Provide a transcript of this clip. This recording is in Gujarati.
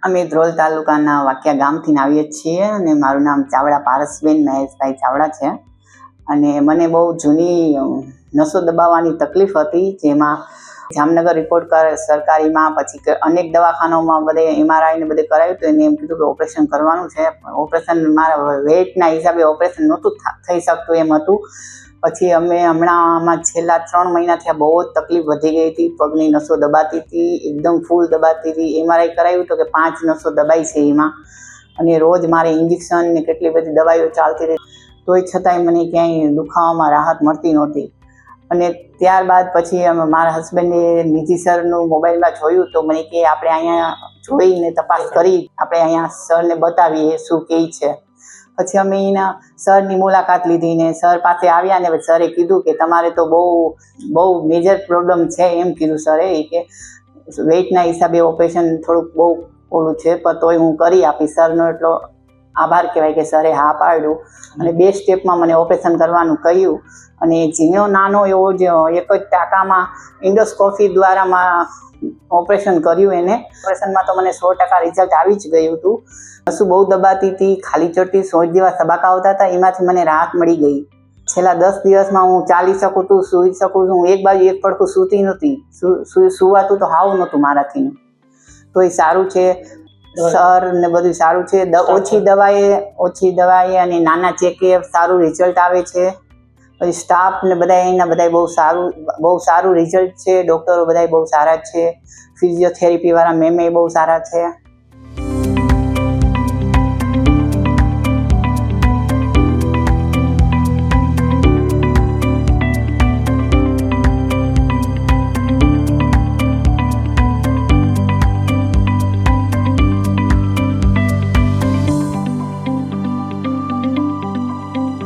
અમે ધ્રોલ તાલુકાના વાક્યા ગામથી આવીએ છીએ અને મારું નામ ચાવડા પારસબેન મહેશભાઈ ચાવડા છે. અને મને બહુ જૂની નસો દબાવવાની તકલીફ હતી, જેમાં જામનગર રિપોર્ટ સરકારીમાં, પછી અનેક દવાખાનાઓમાં બધે MRI ને બધે કરાવ્યું તો એને એમ કીધું કે ઓપરેશન કરવાનું છે. ઓપરેશન મારા વેઇટના હિસાબે ઓપરેશન નહોતું થઈ શકતું એમ હતું. પછી અમે હમણાં છેલ્લા 3 મહિનાથી બહુ જ તકલીફ વધી ગઈ હતી. પગની નસો દબાતી હતી, એકદમ ફૂલ દબાતી હતી. MRI કરાવ્યું તો કે 5 નસો દબાઈ છે એમાં, અને રોજ મારે ઇન્જેક્શન ને કેટલી બધી દવાઈઓ ચાલતી રહી, તોય છતાંય મને ક્યાંય દુખાવામાં રાહત મળતી નહોતી. અને ત્યારબાદ પછી મારા હસબન્ડે નિધિ સરનું મોબાઈલમાં જોયું તો મને કે આપણે અહીંયા જોઈને તપાસ કરી, આપણે અહીંયા સરને બતાવીએ શું કહે છે. પછી અમે એના સરની મુલાકાત લીધી ને સર પાસે આવ્યા ને સરે કીધું કે તમારે તો બહુ મેજર પ્રોબ્લેમ છે એમ કીધું સરે. કે વેઇટના હિસાબે ઓપરેશન થોડુંક બહુ ઓલું છે, પણ તોય હું કરી આપીશ. સરનો એટલો આભાર કહેવાય કે સરે હા પાડ્યું અને 2 સ્ટેપમાં મને ઓપરેશન કરવાનું કહ્યું. અને ઝીણો નાનો એવો જ એક જ ટાંકામાં ઇન્ડોસ્કોપી દ્વારા ઓપરેશન કર્યું. એને ઓપરેશનમાં તો મને 100% રિઝલ્ટ આવી જ ગયું હતું. નસું બહુ દબાતી હતી, ખાલી ચડતી, સોજ જેવા સબાકા આવતા હતા, એમાંથી મને રાહત મળી ગઈ. છેલ્લા 10 દિવસમાં હું ચાલી શકું છું, સૂઈ શકું છું. એક બાજુ એક પડખું સૂતી નહોતી, સુવાતું તો હાવ નહોતું મારાથી. તો એ સારું છે સર ને બધું સારું છે. ઓછી દવાએ અને નાના ચેકે સારું રિઝલ્ટ આવે છે. પછી સ્ટાફ ને એના બહુ સારું રિઝલ્ટ છે. ડૉક્ટરો બધા બહુ સારા છે. ફિઝિયોથેરાપી વાળા મેમ બહુ સારા છે.